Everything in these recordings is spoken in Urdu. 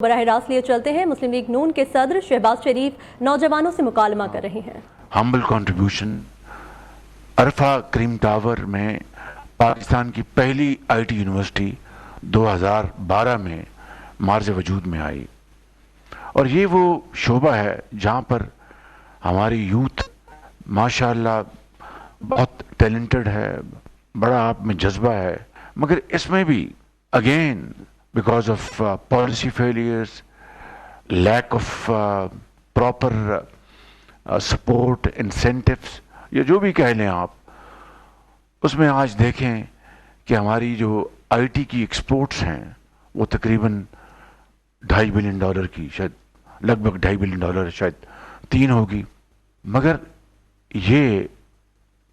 براہ راست لیے چلتے ہیں۔ مسلم لیگ نون کے صدر شہباز شریف نوجوانوں سے مکالمہ کر رہے ہیں۔ ہمبل کنٹریبیوشن عرفہ کریم ٹاور میں پاکستان کی پہلی آئی ٹی یونیورسٹی 2012 میں مارز وجود میں آئی، اور یہ وہ شعبہ ہے جہاں پر ہماری یوتھ ماشاءاللہ بہت ٹیلنٹڈ ہے، بڑا آپ میں جذبہ ہے، مگر اس میں بھی again because of policy failures, lack of proper support, incentives، یا جو بھی کہہ لیں آپ، اس میں آج دیکھیں کہ ہماری جو آئی ٹی کی ایکسپورٹس ہیں وہ تقریباً $2.5 بلین کی، شاید لگ بھگ $2.5 بلین، شاید 3 ہوگی۔ مگر یہ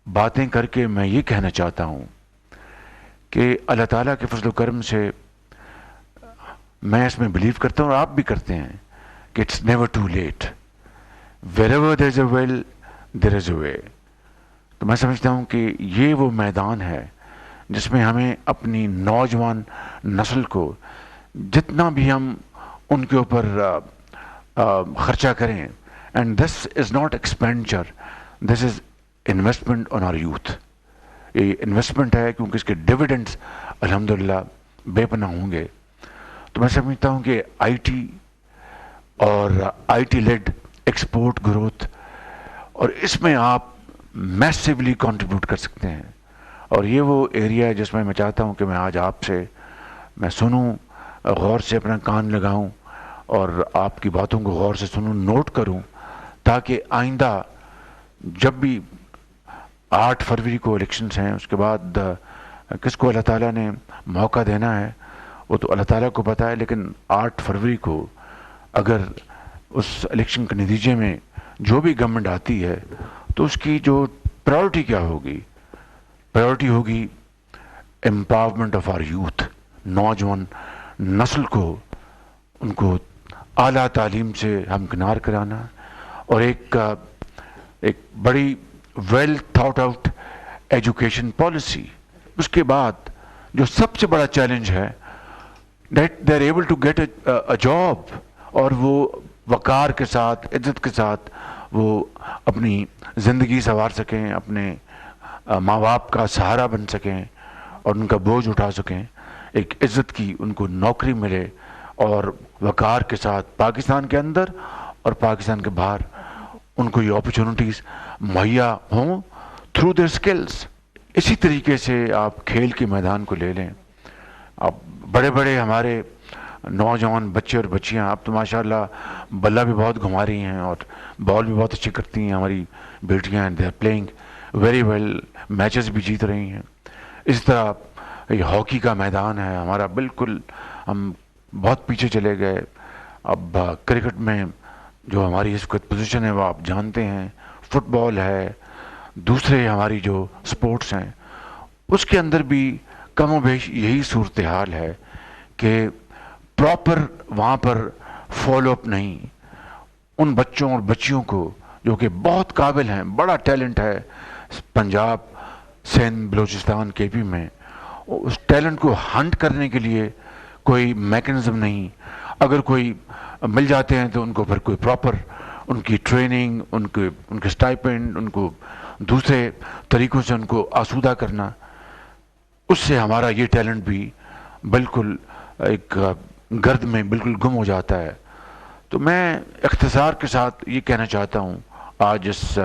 باتیں کر کے میں یہ کہنا چاہتا ہوں کہ اللہ تعالیٰ کے فضل و کرم سے میں اس میں بلیو کرتا ہوں، اور آپ بھی کرتے ہیں، کہ it's never too late, wherever there is a will there is a way۔ تو میں سمجھتا ہوں کہ یہ وہ میدان ہے جس میں ہمیں اپنی نوجوان نسل کو جتنا بھی ہم ان کے اوپر خرچہ کریں، and this is not expenditure, this is investment on our youth. یہ انویسٹمنٹ ہے کیونکہ اس کے ڈویڈنڈس الحمدللہ بے پناہ ہوں گے۔ تو میں سمجھتا ہوں کہ آئی ٹی اور I T lead export growth, اور اس میں آپ میسیولی کنٹریبیوٹ کر سکتے ہیں، اور یہ وہ ایریا ہے جس میں چاہتا ہوں کہ میں آج آپ سے میں سنوں، غور سے اپنا کان لگاؤں اور آپ کی باتوں کو غور سے سنوں، نوٹ کروں، تاکہ آئندہ جب بھی 8 فروری کو الیکشنز ہیں، اس کے بعد کس کو اللہ تعالیٰ نے موقع دینا ہے وہ تو اللہ تعالیٰ کو پتہ ہے، لیکن 8 فروری کو اگر اس الیکشن کے نتیجے میں جو بھی گورنمنٹ آتی ہے تو اس کی جو پرائورٹی کیا ہوگی؟ پرائورٹی ہوگی امپاورمنٹ آف آر یوتھ، نوجوان نسل کو، ان کو اعلیٰ تعلیم سے ہمکنار کرانا، اور ایک بڑی well thought out education policy. اس کے بعد جو سب سے بڑا چیلنج ہے that they are able to get a job، اور وہ وقار کے ساتھ، عزت کے ساتھ وہ اپنی زندگی سنوار سکیں، اپنے ماں باپ کا سہارا بن سکیں اور ان کا بوجھ اٹھا سکیں، ایک عزت کی ان کو نوکری ملے، اور وقار کے ساتھ پاکستان کے اندر اور پاکستان کے باہر ان کو یہ اپرچونٹیز مہیا ہوں تھرو دیئر اسکلز۔ اسی طریقے سے آپ کھیل کے میدان کو لے لیں، اب بڑے بڑے ہمارے نوجوان بچے اور بچیاں، اب تو ماشاءاللہ بلہ بھی بہت گھما رہی ہیں اور بال بھی بہت اچھی کرتی ہیں ہماری بیٹیاں، they are playing very well, matches بھی جیت رہی ہیں۔ اس طرح یہ ہاکی کا میدان ہے ہمارا، بالکل ہم بہت پیچھے چلے گئے۔ اب کرکٹ میں جو ہماری اس وقت پوزیشن ہے وہ آپ جانتے ہیں، فٹ بال ہے، دوسرے ہماری جو سپورٹس ہیں، اس کے اندر بھی کم و بیش یہی صورتحال ہے کہ پراپر وہاں پر فالو اپ نہیں۔ ان بچوں اور بچیوں کو جو کہ بہت قابل ہیں، بڑا ٹیلنٹ ہے پنجاب، سندھ، بلوچستان، کے پی میں، اس ٹیلنٹ کو ہنٹ کرنے کے لیے کوئی میکنزم نہیں۔ اگر کوئی مل جاتے ہیں تو ان کو پھر کوئی پراپر ان کی ٹریننگ، ان کے سٹائپنڈ، ان کو دوسرے طریقوں سے ان کو آسودہ کرنا، اس سے ہمارا یہ ٹیلنٹ بھی بالکل ایک گرد میں بالکل گم ہو جاتا ہے۔ تو میں اختصار کے ساتھ یہ کہنا چاہتا ہوں آج اس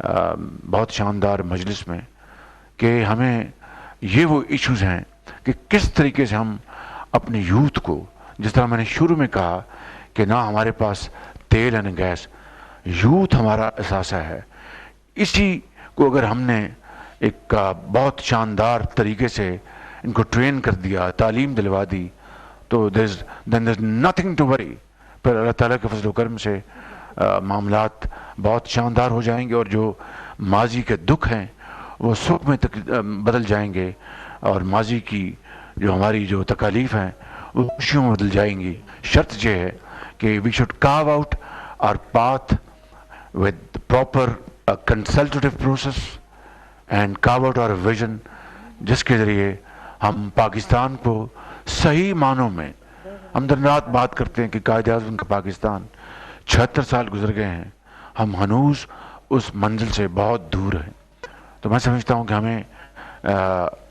بہت شاندار مجلس میں کہ ہمیں یہ وہ ایشوز ہیں کہ کس طریقے سے ہم اپنے یوتھ کو، جس طرح میں نے شروع میں کہا کہ نہ ہمارے پاس تیل ہے نہ گیس، یوتھ ہمارا اثاثہ ہے، اسی کو اگر ہم نے ایک بہت شاندار طریقے سے ان کو ٹرین کر دیا، تعلیم دلوا دی، تو then there's nothing to worry۔ پھر اللہ تعالیٰ کے فضل و کرم سے معاملات بہت شاندار ہو جائیں گے، اور جو ماضی کے دکھ ہیں وہ سکھ میں بدل جائیں گے، اور ماضی کی جو ہماری جو تکالیف ہیں وہ خوشیوں میں بدل جائیں گی۔ شرط یہ ہے کہ we should carve out our path with proper consultative process and carve out our vision، جس کے ذریعے ہم پاکستان کو صحیح معنوں میں ہم دن رات بات کرتے ہیں کہ قائد اعظم کا پاکستان 76 سال گزر گئے ہیں, ہم ہنوز اس منزل سے بہت دور ہیں. تو میں سمجھتا ہوں کہ ہمیں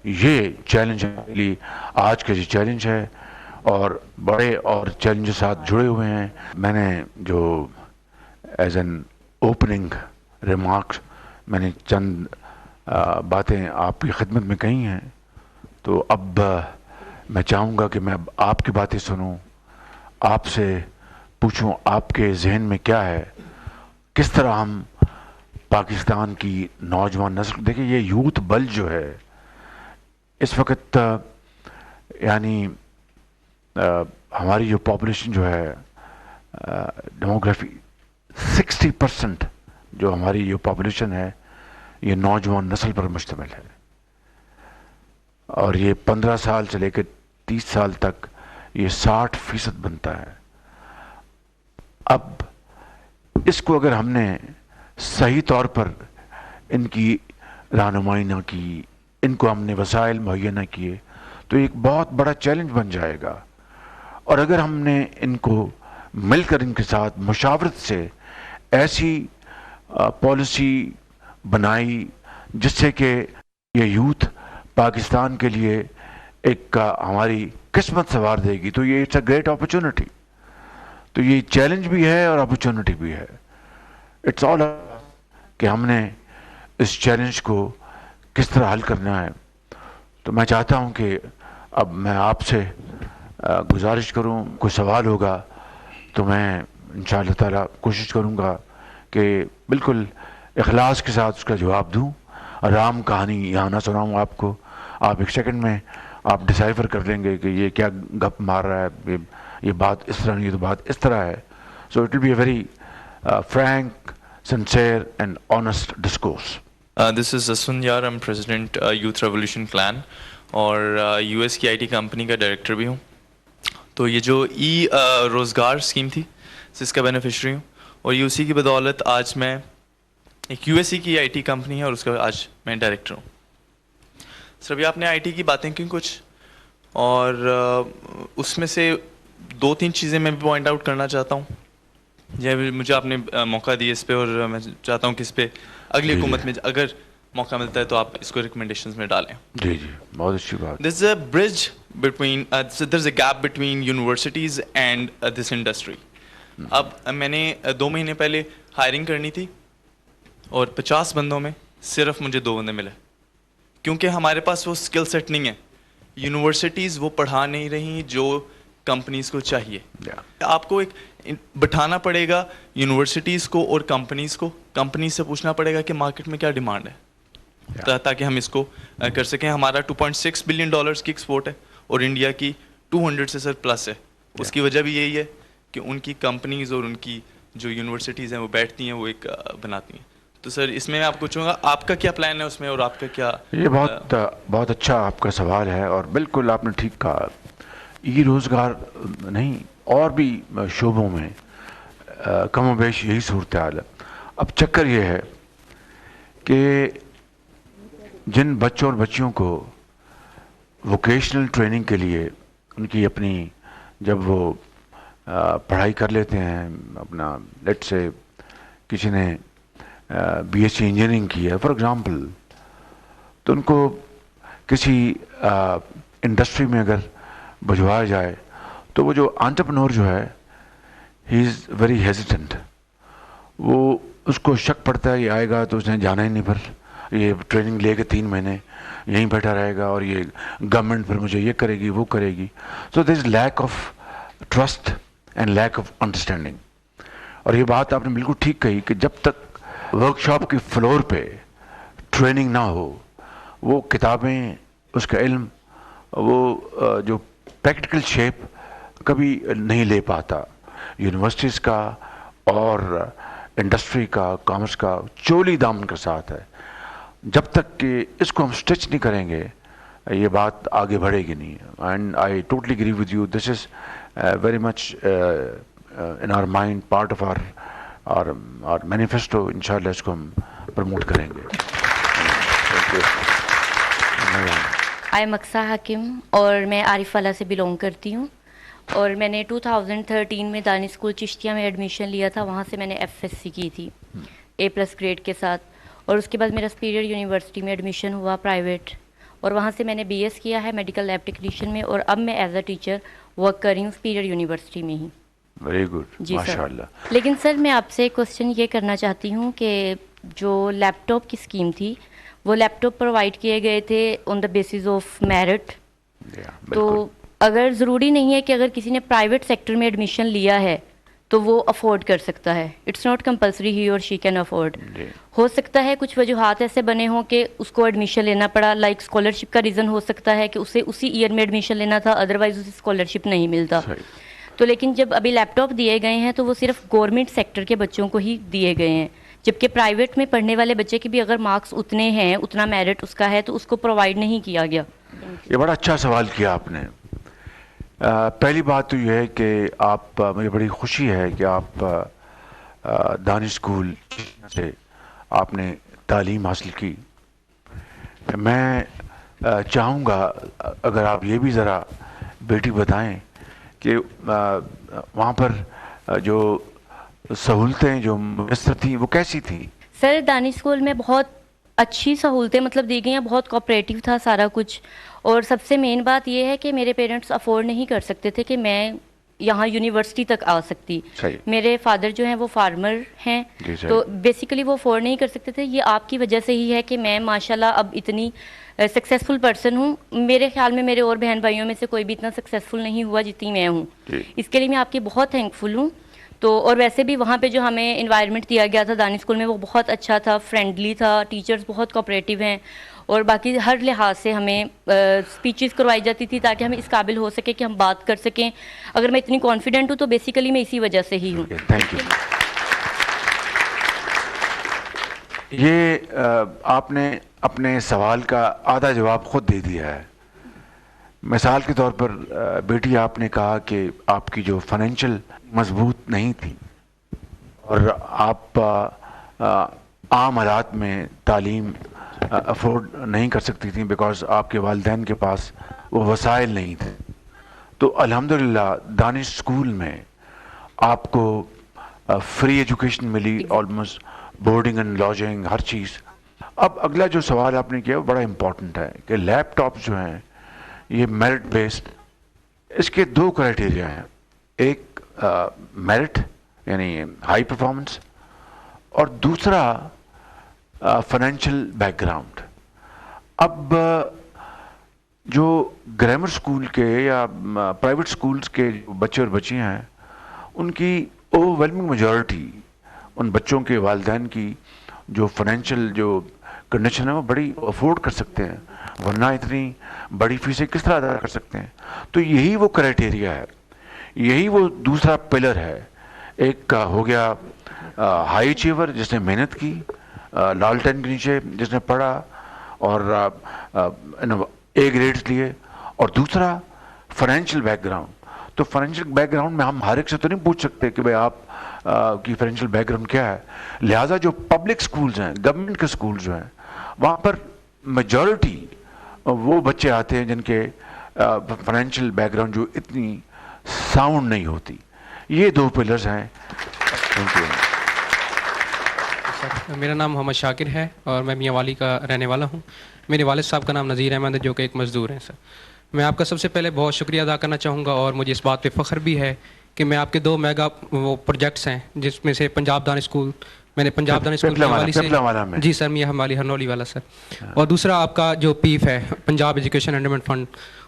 یہ چیلنج لیے آج کا جو چیلنج ہے, اور بڑے اور چیلنج ساتھ جڑے ہوئے ہیں. میں نے جو ایز این اوپننگ ریمارکس میں نے چند باتیں آپ کی خدمت میں کہی ہیں, تو اب میں چاہوں گا کہ میں اب آپ کی باتیں سنوں, آپ سے پوچھوں آپ کے ذہن میں کیا ہے, کس طرح ہم پاکستان کی نوجوان نسل, دیکھیں یہ یوتھ بل جو ہے اس وقت یعنی ہماری جو پاپولیشن جو ہے ڈیموگرافی 60% جو ہماری جو پاپولیشن ہے یہ نوجوان نسل پر مشتمل ہے, اور یہ 15 سال سے لے کے 30 سال تک یہ 60% بنتا ہے. اب اس کو اگر ہم نے صحیح طور پر ان کی رہنمائی نہ کی, ان کو ہم نے وسائل مہیا نہ کیے, تو ایک بہت بڑا چیلنج بن جائے گا. اور اگر ہم نے ان کو مل کر ان کے ساتھ مشاورت سے ایسی پالیسی بنائی جس سے کہ یہ یوتھ پاکستان کے لیے ایک ہماری قسمت سنوار دے گی, تو یہ اٹس اے گریٹ اپرچونٹی. تو یہ چیلنج بھی ہے اور اپرچونٹی بھی ہے. اٹس آل کہ ہم نے اس چیلنج کو کس طرح حل کرنا ہے. تو میں چاہتا ہوں کہ اب میں آپ سے گزارش کروں, کوئی سوال ہوگا تو میں انشاءاللہ تعالی کوشش کروں گا کہ بالکل اخلاص کے ساتھ اس کا جواب دوں. رام کہانی یہاں نہ سناؤں آپ کو, آپ ایک سیکنڈ میں آپ ڈسائفر کر لیں گے کہ یہ کیا گپ مار رہا ہے, یہ بات اس طرح نہیں, یہ تو بات اس طرح ہے. So it will be a very frank, sincere and honest discourse. This is Aswin Yar, I'm President Youth Revolution Clan اور US کی IT کمپنی کا ڈائریکٹر بھی ہوں. تو یہ جو روزگار اسکیم تھی جس کا بینیفیشری ہوں, اور یہ اسی کی بدولت آج میں ایک USA کی IT کمپنی ہے اور اس کا آج میں ڈائریکٹر ہوں. سر ابھی آپ نے IT کی باتیں کی کچھ, اور اس میں سے 2-3 چیزیں میں بھی پوائنٹ آؤٹ کرنا چاہتا ہوں. مجھے آپ نے موقع دیا اس پہ, اور میں چاہتا ہوں کہ اس پہ اگلی حکومت میں اگر موقع ملتا ہے تو آپ اس کو ریکمنڈیشنز میں ڈالیں. جی جی, بہت اچھی بات. There's a bridge between there's a gap between universities and this industry. اب میں نے 2 مہینے پہلے ہائرنگ کرنی تھی اور 50 بندوں میں صرف مجھے 2 بندے ملے, کیونکہ ہمارے پاس وہ اسکل سیٹ نہیں ہے. یونیورسٹیز وہ پڑھا نہیں رہی جو کمپنیز کو چاہیے. آپ کو ایک بٹھانا پڑے گا یونیورسٹیز کو اور کمپنیز کو, کمپنیز سے پوچھنا پڑے گا کہ مارکیٹ میں کیا ڈیمانڈ ہے, تاکہ ہم اس کو کر سکیں. ہمارا $2.6 بلین کی ایکسپورٹ ہے اور انڈیا کی 200 سے سر پلس ہے. اس کی وجہ بھی یہی ہے کہ ان کی کمپنیز اور ان کی جو یونیورسٹیز ہیں وہ بیٹھتی ہیں, وہ ایک بناتی ہیں. تو سر اس میں آپ کو پوچھوں گا آپ کا کیا پلان ہے اس میں, اور آپ کا کیا. یہ بہت اچھا آپ کا سوال ہے, اور بالکل آپ نے ٹھیک کہا. یہ روزگار نہیں, اور بھی شعبوں میں کم و بیش یہی صورتحال ہے. اب چکر یہ ہے کہ جن بچوں اور بچیوں کو ووکیشنل ٹریننگ کے لیے ان کی اپنی جب وہ پڑھائی کر لیتے ہیں, اپنا لیٹ سے کسی نے BSc انجینئرنگ کی ہے فار ایگزامپل, تو ان کو کسی انڈسٹری میں اگر بھجوایا جائے تو وہ جو انٹرپرنور جو ہے ہی از ویری ہیزیٹنٹ. وہ اس کو شک پڑتا ہے یہ آئے گا تو اس نے جانا ہی نہیں, پھر یہ ٹریننگ لے کے 3 مہینے یہیں بیٹھا رہے گا, اور یہ گورنمنٹ پھر مجھے یہ کرے گی وہ کرے گی. So there is lack of trust and lack of understanding. اور یہ بات آپ نے بالکل ٹھیک کہی کہ جب تک ورک شاپ کی فلور پہ ٹریننگ نہ ہو, وہ کتابیں, اس کا علم, وہ جو پریکٹیکل شیپ کبھی نہیں لے پاتا. یونیورسٹیز کا اور انڈسٹری کا, کامرس کا چولی دامن کے ساتھ ہے. جب تک کہ اس کو ہم اسٹچ نہیں کریں گے یہ بات آگے بڑھے گی نہیں. And I totally agree with you, this is very much in our mind, part of our manifesto. انشاءاللہ اس کو ہم پروموٹ کریں گے. آئی ایم اقصیٰ حاکم اور میں عارف والا سے بلونگ کرتی ہوں, اور میں نے 2013 میں دانی اسکول چشتیہ میں ایڈمیشن لیا تھا. وہاں سے میں نے FSc کی تھی A+ گریڈ کے ساتھ. اور اس کے بعد میرا سپیریئر یونیورسٹی میں ایڈمیشن ہوا پرائیویٹ, اور وہاں سے میں نے BS کیا ہے میڈیکل لیب ٹیکنیشین میں, اور اب میں ایز اے ٹیچر ورک کر رہی ہوں سپیریئر یونیورسٹی میں ہی. ویری گڈ, جی ماشاء سر. اللہ. لیکن سر میں آپ سے کوشچن یہ کرنا چاہتی ہوں کہ جو لیپ ٹاپ کی اسکیم تھی وہ لیپ ٹاپ پرووائڈ کیے گئے تھے آن دا بیسس آف میرٹ. تو اگر ضروری نہیں ہے کہ اگر کسی نے پرائیویٹ سیکٹر میں ایڈمیشن لیا ہے تو وہ افورڈ کر سکتا ہے. اٹس ناٹ کمپلسری ہی اور شی کین افورڈ. ہو سکتا ہے کچھ وجوہات ایسے بنے ہوں کہ اس کو ایڈمیشن لینا پڑا, لائک اسکالرشپ کا ریزن ہو سکتا ہے کہ اسے اسی ایئر میں ایڈمیشن لینا تھا, ادروائز اسے اسکالرشپ نہیں ملتا. تو لیکن جب ابھی لیپ ٹاپ دیے گئے ہیں تو وہ صرف گورنمنٹ سیکٹر کے بچوں کو ہی دیے گئے ہیں, جبکہ پرائیویٹ میں پڑھنے والے بچے کے بھی اگر مارکس اتنے ہیں, اتنا میرٹ اس کا ہے, تو اس کو پرووائڈ نہیں کیا گیا. یہ بڑا اچھا سوال کیا آپ نے. پہلی بات تو یہ ہے کہ آپ, مجھے بڑی خوشی ہے کہ آپ دانش اسکول سے آپ نے تعلیم حاصل کی. میں چاہوں گا اگر آپ یہ بھی ذرا بیٹی بتائیں کہ وہاں پر جو سہولتیں جو میسر تھیں وہ کیسی تھیں؟ سر دانی اسکول میں بہت اچھی سہولتیں مطلب دی گئی ہیں, بہت کوآپریٹیو تھا سارا کچھ. اور سب سے مین بات یہ ہے کہ میرے پیرنٹس افورڈ نہیں کر سکتے تھے کہ میں یہاں یونیورسٹی تک آ سکتی. میرے فادر جو ہیں وہ فارمر ہیں, تو بیسیکلی وہ افورڈ نہیں کر سکتے تھے. یہ آپ کی وجہ سے ہی ہے کہ میں ماشاءاللہ اب اتنی سکسیزفل پرسن ہوں. میرے خیال میں میرے اور بہن بھائیوں میں سے کوئی بھی اتنا سکسیزفل نہیں ہوا جتنی میں ہوں. اس کے لیے میں آپ کی بہت تھینکفل ہوں. تو اور ویسے بھی وہاں پہ جو ہمیں انوائرمنٹ دیا گیا تھا دانی اسکول میں وہ بہت اچھا تھا, فرینڈلی تھا, ٹیچرز بہت کوآپریٹیو ہیں, اور باقی ہر لحاظ سے ہمیں اسپیچز کروائی جاتی تھی تاکہ ہم اس قابل ہو سکے کہ ہم بات کر سکیں. اگر میں اتنی کانفیڈنٹ ہوں تو بیسیکلی میں اسی وجہ سے ہی ہوں. Thank you. یہ آپ نے اپنے سوال کا آدھا جواب خود دے دیا ہے. مثال کے طور پر بیٹی آپ نے کہا کہ آپ کی جو فائنینشیل مضبوط نہیں تھی اور آپ عام حالات میں تعلیم افورڈ نہیں کر سکتی تھیں بیکاز آپ کے والدین کے پاس وہ وسائل نہیں تھے. تو الحمدللہ دانش اسکول میں آپ کو فری ایجوکیشن ملی, آلموسٹ بورڈنگ اینڈ لاجنگ ہر چیز. اب اگلا جو سوال آپ نے کیا وہ بڑا امپورٹنٹ ہے کہ لیپ ٹاپ جو ہیں یہ میرٹ بیسڈ, اس کے دو کرائٹیریا ہیں, ایک میرٹ یعنی ہائی پرفارمنس اور دوسرا فائنینشیل بیک گراؤنڈ. اب جو گرامر اسکول کے یا پرائیویٹ اسکولس کے بچے اور بچیاں ہیں ان کی اوور ویلمنگ میجورٹی ان بچوں کے والدین کی جو فائنینشیل جو کنڈیشن ہے وہ بڑی افورڈ کر سکتے ہیں, ورنہ اتنی بڑی فیسیں کس طرح ادا کر سکتے ہیں. تو یہی وہ کرائٹیریا ہے, یہی وہ دوسرا پلر ہے. ایک ہو گیا ہائی اچیور جس نے محنت کی, لالٹین کے نیچے جس نے پڑھا اور A گریڈز لیے, اور دوسرا فائنینشیل بیک گراؤنڈ. تو فائنینشیل بیک گراؤنڈ میں ہم ہر ایک سے تو نہیں پوچھ سکتے کہ بھائی آپ کی فائنینشیل بیک گراؤنڈ کیا ہے. لہٰذا جو پبلک سکولز ہیں, گورنمنٹ کے سکولز جو ہیں, وہاں پر میجورٹی وہ بچے آتے ہیں جن کے فائنینشیل بیک گراؤنڈ جو اتنی ساؤنڈ نہیں ہوتی. یہ دو پلرز ہیں. Thank you. میرا نام محمد شاکر ہے اور میں میاں والی کا رہنے والا ہوں. میرے والد صاحب کا نام نذیر احمد ہے جو کہ ایک مزدور ہیں. سر میں آپ کا سب سے پہلے بہت شکریہ ادا کرنا چاہوں گا اور مجھے اس بات پہ فخر بھی ہے کہ میں آپ کے دو میگا وہ پروجیکٹس ہیں جس میں سے پنجاب دانش اسکول, میں نے پنجاب دانش اسکول میاں والی سے, جی سر میاں والی ہرنولی والا سر, اور دوسرا آپ کا جو پیف ہے پنجاب ایجوکیشن اینڈمنٹ فنڈ,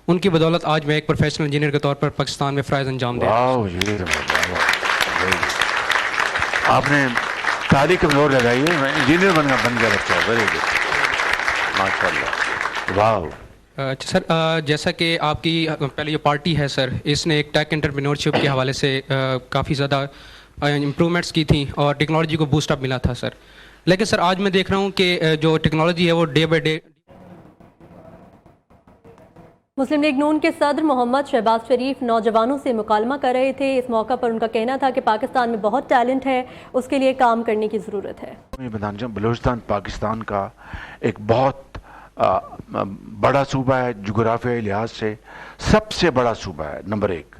ان کی بدولت آج میں ایک پروفیشنل انجینئر کے طور پر پاکستان میں فرائض انجام دے رہا ہوں. آپ نے تالی کمزور لگائی ہے, انجینئر بن گیا بچہ. ویری گڈ, ماشاء اللہ. واو. سر جیسا کہ آپ کی پہلے جو پارٹی ہے سر, اس نے ایک ٹیک انٹرپرینورشپ کے حوالے سے کافی زیادہ امپرومنٹس کی تھیں اور ٹیکنالوجی کو بوسٹ اپ ملا تھا سر. لیکن سر آج میں دیکھ رہا ہوں کہ جو ٹیکنالوجی ہے وہ day by day. Muslim League Noon کے صدر محمد شہباز شریف نوجوانوں سے مکالمہ کر رہے تھے. اس موقع پر ان کا کہنا تھا کہ پاکستان میں بہت ٹیلنٹ ہے, اس کے لیے کام کرنے کی ضرورت ہے. بلوچستان پاکستان کا ایک بہت بڑا صوبہ ہے, جغرافیائی لحاظ سے سب سے بڑا صوبہ ہے, نمبر 1.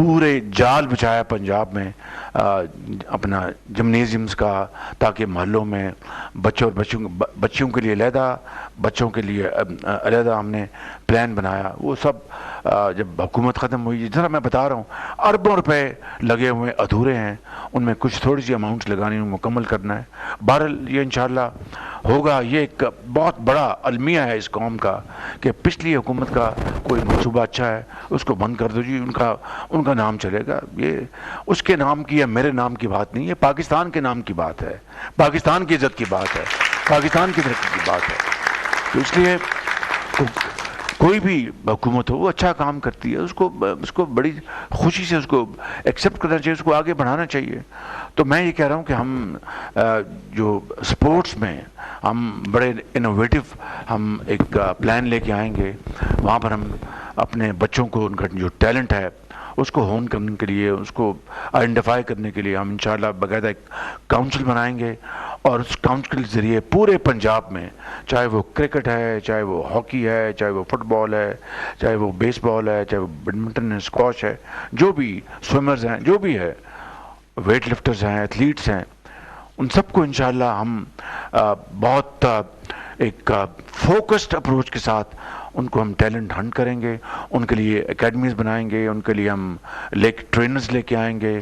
پورے جال بچھایا پنجاب میں اپنا جمنیزیمز کا, تاکہ محلوں میں بچوں کے لیے علیحدہ, بچوں کے لیے علیحدہ ہم نے پلان بنایا. وہ سب جب حکومت ختم ہوئی, جس طرح میں بتا رہا ہوں, اربوں روپے لگے ہوئے ادھورے ہیں, ان میں کچھ تھوڑی سی اماؤنٹس لگانی ہے, مکمل کرنا ہے. بہرحال یہ انشاءاللہ ہوگا. یہ ایک بہت بڑا المیہ ہے اس قوم کا کہ پچھلی حکومت کا کوئی منصوبہ اچھا ہے اس کو بند کر دو جی, ان کا نام چلے گا. یہ اس کے نام کی یا میرے نام کی بات نہیں ہے, پاکستان کے نام کی بات ہے, پاکستان کی عزت کی بات ہے, پاکستان کی ترقی کی بات ہے. تو اس لیے کوئی بھی حکومت ہو وہ اچھا کام کرتی ہے, اس کو بڑی خوشی سے اس کو ایکسیپٹ کرنا چاہیے, اس کو آگے بڑھانا چاہیے. تو میں یہ کہہ رہا ہوں کہ ہم جو سپورٹس میں ہم بڑے انوویٹو ہم ایک پلان لے کے آئیں گے. وہاں پر ہم اپنے بچوں کو ان کا جو ٹیلنٹ ہے اس کو ہون کرنے کے لیے, اس کو آئیڈینٹیفائی کرنے کے لیے ہم انشاءاللہ باقاعدہ ایک کاؤنسل بنائیں گے, اور اس کاؤنسل کے ذریعے پورے پنجاب میں, چاہے وہ کرکٹ ہے, چاہے وہ ہاکی ہے, چاہے وہ فٹ بال ہے, چاہے وہ بیس بال ہے, چاہے وہ بیڈمنٹن ہے, اسکواش ہے, جو بھی سوئمرز ہیں, جو بھی ہے, ویٹ لفٹرز ہیں, ایتھلیٹس ہیں, ان سب کو انشاءاللہ ہم بہت ایک فوکسڈ اپروچ کے ساتھ ان کو ہم ٹیلنٹ ہنٹ کریں گے, ان کے لیے اکیڈمیز بنائیں گے, ان کے لیے ہم ٹرینرز لے کے آئیں گے.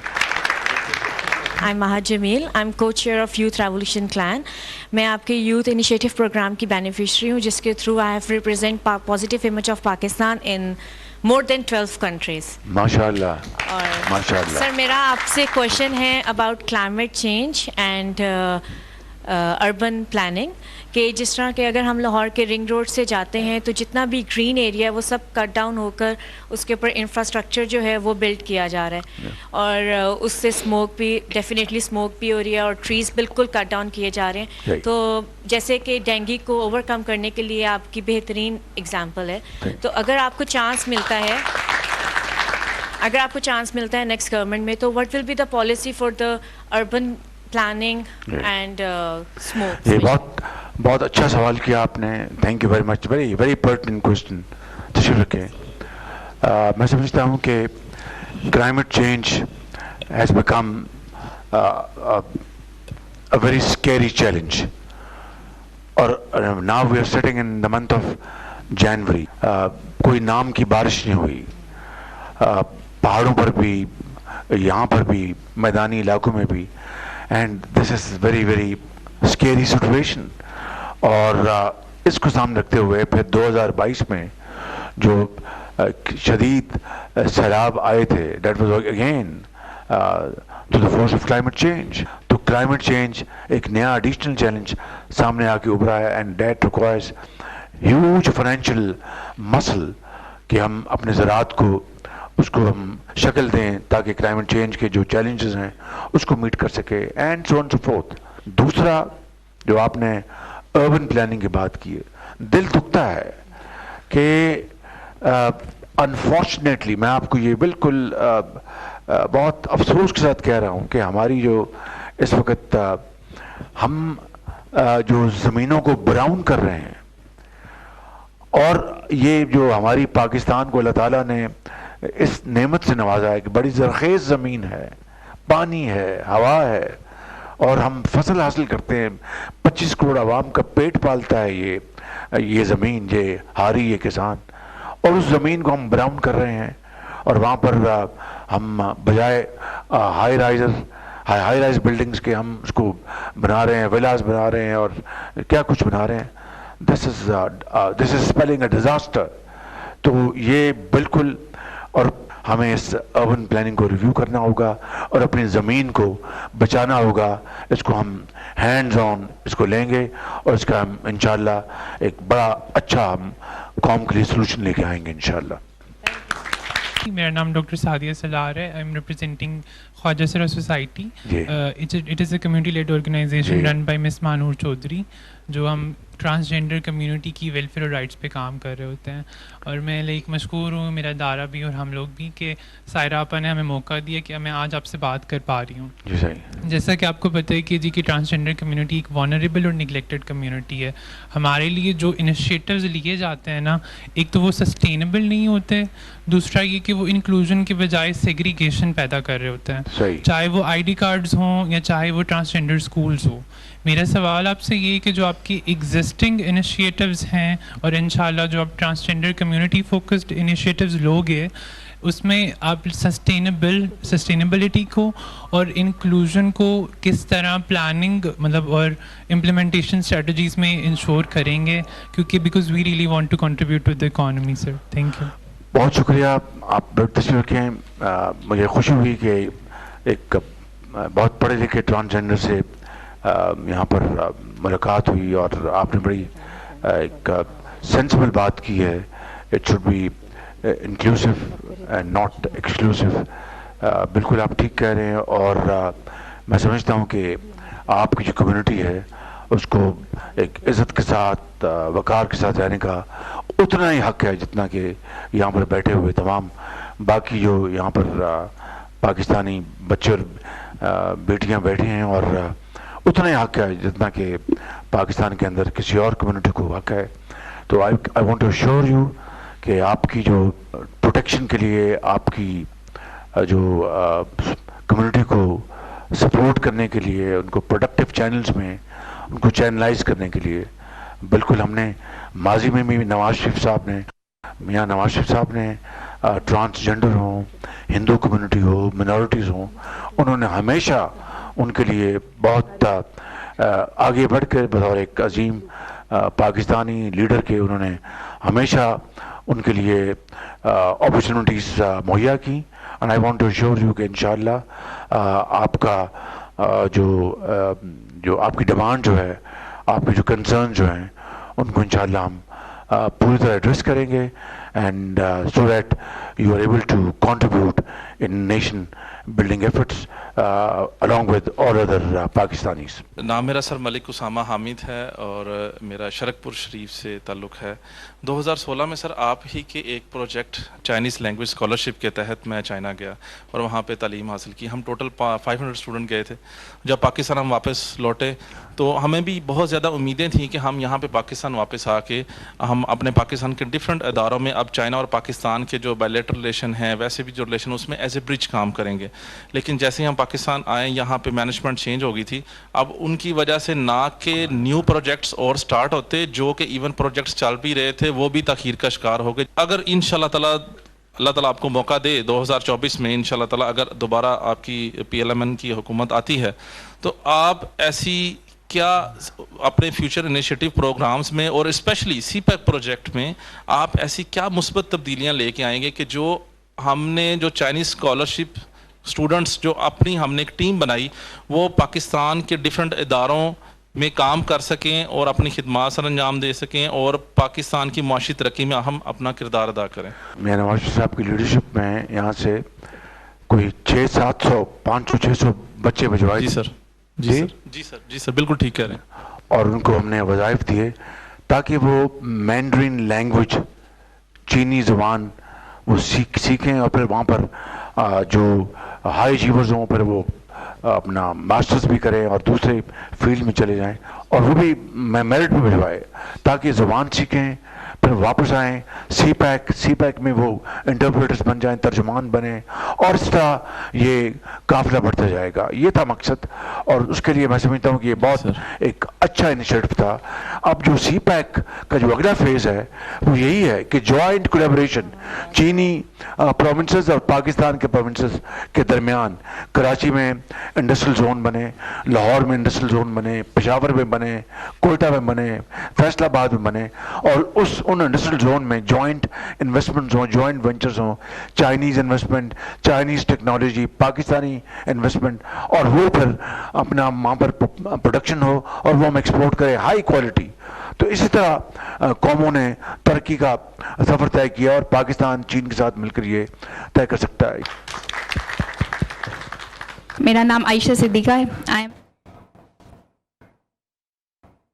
I'm Maha Jamil. I'm co-chair of Youth Revolution Clan. میں آپ کے یوتھ انیشیٹو پروگرام کی بینیفیشری ہوں, جس کے through I have represent positive image of Pakistan in more than 12 countries. ماشاءاللہ. اور ماشاءاللہ. سر میرا آپ سے کویشچن ہے about climate change and urban planning, کہ جس طرح کہ اگر ہم لاہور کے رنگ روڈ سے جاتے ہیں تو جتنا بھی گرین ایریا ہے وہ سب کٹ ڈاؤن ہو کر اس کے اوپر انفراسٹرکچر جو ہے وہ بلڈ کیا جا رہا ہے, اور اس سے اسموک بھی ڈیفینیٹلی اسموک بھی ہو رہی ہے, اور ٹریز بالکل کٹ ڈاؤن کیے جا رہے ہیں. تو جیسے کہ ڈینگی کو اوور کم کرنے کے لیے آپ کی بہترین اگزامپل ہے. تو اگر آپ کو چانس ملتا ہے نیکسٹ گورنمنٹ میں, تو what will be the policy for the urban planning and smoke? یہ بہت اچھا سوال کیا آپ نے, thank you very much, very pertinent question. تشریف رکھیں. میں سمجھتا ہوں کہ climate change has become a very scary challenge, اور now we are sitting in the month of January. کوئی نام کی بارش نہیں ہوئی, پہاڑوں پر بھی, یہاں پر بھی, میدانی علاقوں میں بھی, and this is very very scary situation. اور اس کو سامنے رکھتے ہوئے پھر 2022 میں جو شدید سیلاب آئے تھے, that was again to the force of climate change. تو climate change ایک نیا additional challenge سامنے آ کے ابھرا ہے, and that requires huge financial muscle کہ ہم اپنے زراعت کو اس کو ہم شکل دیں تاکہ کلائمیٹ چینج کے جو چیلنجز ہیں اس کو میٹ کر سکے, and so on so forth. دوسرا جو آپ نے اربن پلاننگ کی بات کی ہے, دل دکھتا ہے کہ انفارچونیٹلی میں آپ کو یہ بالکل بہت افسوس کے ساتھ کہہ رہا ہوں کہ ہماری جو اس وقت ہم جو زمینوں کو براؤن کر رہے ہیں, اور یہ جو ہماری پاکستان کو اللہ تعالیٰ نے اس نعمت سے نوازا ہے کہ بڑی زرخیز زمین ہے, پانی ہے, ہوا ہے, اور ہم فصل حاصل کرتے ہیں, 25 کروڑ عوام کا پیٹ پالتا ہے یہ زمین, یہ ہاری, یہ کسان, اور اس زمین کو ہم براؤن کر رہے ہیں. اور وہاں پر ہم بجائے ہائی رائز بلڈنگز کے ہم اس کو بنا رہے ہیں, ولاز بنا رہے ہیں, اور کیا کچھ بنا رہے ہیں. دس از اسپیلنگ اے ڈیزاسٹر. تو یہ بالکل, اور ہمیں اس اربن پلاننگ کو ریویو کرنا ہوگا اور اپنی زمین کو بچانا ہوگا. اس کو ہم ہینڈز آن اس کو لیں گے, اور اس کا ہم انشاءاللہ ایک بڑا اچھا ہم قوم کے لیے سلوشن لے کے آئیں گے انشاءاللہ. میرا نام ڈاکٹر سعدیہ سلار ہے. I am representing Khawaja Sira society. It is a community led organization run by Ms Mahnoor Chaudhry. جو ہم ٹرانسجینڈر کمیونٹی کی ویلفیئر اور رائٹس پہ کام کر رہے ہوتے ہیں. اور میں مشکور ہوں میرا ادارہ بھی اور ہم لوگ بھی کہ سائرہ آپا نے ہمیں موقع دیا کہ میں آج آپ سے بات کر پا رہی ہوں. جی صحیح. جیسا کہ آپ کو پتہ ہے کہ کہ ٹرانسجینڈر کمیونٹی ایک وانریبل اور نگلیکٹڈ کمیونٹی ہے. ہمارے لیے جو انیشیٹوز لیے جاتے ہیں نا, ایک تو وہ سسٹینیبل نہیں ہوتے, دوسرا یہ کہ وہ انکلوژن کے بجائے سیگریگیشن پیدا کر رہے ہوتے ہیں, صحیح. چاہے وہ آئی ڈی کارڈز ہوں یا چاہے وہ ٹرانسجینڈر اسکولز ہوں. میرا سوال آپ سے یہ کہ جو آپ کی ایگزسٹنگ انیشیٹوز ہیں اور انشاءاللہ جو آپ ٹرانسجینڈر کمیونٹی فوکسڈ انیشیٹوز لوگے, اس میں آپ سسٹینیبلٹی کو اور انکلوژن کو کس طرح پلاننگ اور امپلیمنٹیشن اسٹریٹجیز میں انشور کریں گے, کیونکہ because we really want to contribute to the economy. Sir thank you. بہت شکریہ, آپ تشریف رکھیں. مجھے خوشی ہوئی کہ ایک بہت پڑھے لکھے ٹرانسجینڈر سے یہاں پر ملاقات ہوئی اور آپ نے بڑی ایک سینسبل بات کی ہے. It should be inclusive and not exclusive. بالکل آپ ٹھیک کہہ رہے ہیں, اور میں سمجھتا ہوں کہ آپ کی جو کمیونٹی ہے اس کو ایک عزت کے ساتھ وقار کے ساتھ رہنے کا اتنا ہی حق ہے جتنا کہ یہاں پر بیٹھے ہوئے تمام باقی جو یہاں پر پاکستانی بچے اور بیٹیاں بیٹھے ہیں, اور اتنا ہی حق ہے جتنا کہ پاکستان کے اندر کسی اور کمیونٹی کو حق ہے. تو I want to assure you کہ آپ کی جو پروٹیکشن کے لیے, آپ کی جو کمیونٹی کو سپورٹ کرنے کے لیے, ان کو پروڈکٹیو چینلز میں ان کو چینلائز کرنے کے لیے, بالکل ہم نے ماضی میں بھی میاں نواز شریف صاحب نے ٹرانسجینڈر ہوں, ہندو کمیونٹی ہو, منورٹیز ہوں, انہوں نے ہمیشہ ان کے لیے بہت آگے بڑھ کر بطور ایک عظیم پاکستانی لیڈر کے انہوں نے ہمیشہ ان کے لیے اپرچونٹیز مہیا کی. And I want to assure you کہ انشاءاللہ آپ کا جو آپ کی ڈیمانڈ جو ہے, آپ کے جو کنسرن جو ہیں, ان کو انشاءاللہ ہم پوری طرح ایڈریس کریں گے, and so that you are able to contribute in nation building efforts along with all other Pakistanis. نام میرا سر ملک اسامہ حامد ہے اور میرا شرک پور شریف سے تعلق ہے. 2016 میں سر آپ ہی کے ایک پروجیکٹ چائنیز لینگویج اسکالرشپ کے تحت میں چائنا گیا اور وہاں پہ تعلیم حاصل کی. ہم ٹوٹل 500 اسٹوڈنٹ گئے تھے. جب پاکستان ہم واپس لوٹے تو ہمیں بھی بہت زیادہ امیدیں تھیں کہ ہم یہاں پہ پاکستان واپس آ کے ہم اپنے پاکستان کے ڈفرینٹ اداروں میں اب چائنا اور پاکستان کے جو بائلیٹرل ریلیشن ہیں ویسے بھی جو ریلیشن اس میں ایز اے برج کام کریں گے. لیکن جیسے ہی ہم پاکستان آئے یہاں پہ مینجمنٹ چینج ہو گئی تھی. اب ان کی وجہ سے نہ کہ نیو پروجیکٹس اور سٹارٹ ہوتے, جو کہ ایون پروجیکٹس چل بھی رہے تھے وہ بھی تاخیر کا شکار ہو گئے. اگر انشاءاللہ تعالیٰ اللہ تعالیٰ آپ کو موقع دے 2024 میں انشاءاللہ تعالیٰ اگر دوبارہ آپ کی PLMN کی حکومت آتی ہے تو آپ ایسی کیا اپنے فیوچر انیشیٹو پروگرامز میں اور اسپیشلی CPEC پروجیکٹ میں آپ ایسی کیا مثبت تبدیلیاں لے کے آئیں گے کہ جو ہم نے جو چائنیز اسکالرشپ اسٹوڈنٹس جو اپنی ہم نے ایک ٹیم بنائی وہ پاکستان کے ڈفرینٹ اداروں میں کام کر سکیں اور اپنی خدمات سر انجام دے سکیں اور پاکستان کی معاشی ترقی میں ہم اپنا کردار ادا کریں. میاں نواز شریف صاحب کی لیڈرشپ میں یہاں سے کوئی 600-700 500-600 بچے بھجوائے. جی سر, جی سر بالکل ٹھیک کہہ رہے ہیں. اور ان کو ہم نے وظائف دیے تاکہ وہ مینڈرین لینگویج چینی زبان وہ سیکھیں اور پھر وہاں پر جو ہائی اچیورز ہوں پھر وہ اپنا ماسٹرز بھی کریں اور دوسرے فیلڈ میں چلے جائیں اور وہ بھی میرٹ میں بھجوائے تاکہ زبان سیکھیں پھر واپس آئیں. CPEC میں وہ انٹرپریٹرز بن جائیں, ترجمان بنیں, اور اس طرح یہ قافلہ بڑھتا جائے گا. یہ تھا مقصد اور اس کے لیے میں سمجھتا ہوں کہ یہ بہت ایک اچھا انیشیٹو تھا. اب جو CPEC کا جو اگلا فیز ہے وہ یہی ہے کہ جوائنٹ کولیبریشن چینی پروونسز اور پاکستان کے پروونسز کے درمیان کراچی میں انڈسٹریل زون بنے, لاہور میں انڈسٹریل زون بنے, پشاور میں بنے, کوئٹہ میں بنے, فیصل آباد میں بنے, اور ان انڈسٹریل زون میں جوائنٹ انویسٹمنٹس ہوں, جوائنٹ وینچرز ہوں, Chinese investment, Chinese technology, Pakistani investment, اور وہ پھر اپنا وہاں پر پروڈکشن ہو اور وہ ہم ایکسپورٹ کریں ہائی کوالٹی. تو اسی طرح قوموں نے ترقی کا سفر طے کیا اور پاکستان چین کے ساتھ مل کر یہ طے کر سکتا ہے. میرا نام عائشہ صدیقہ ہے.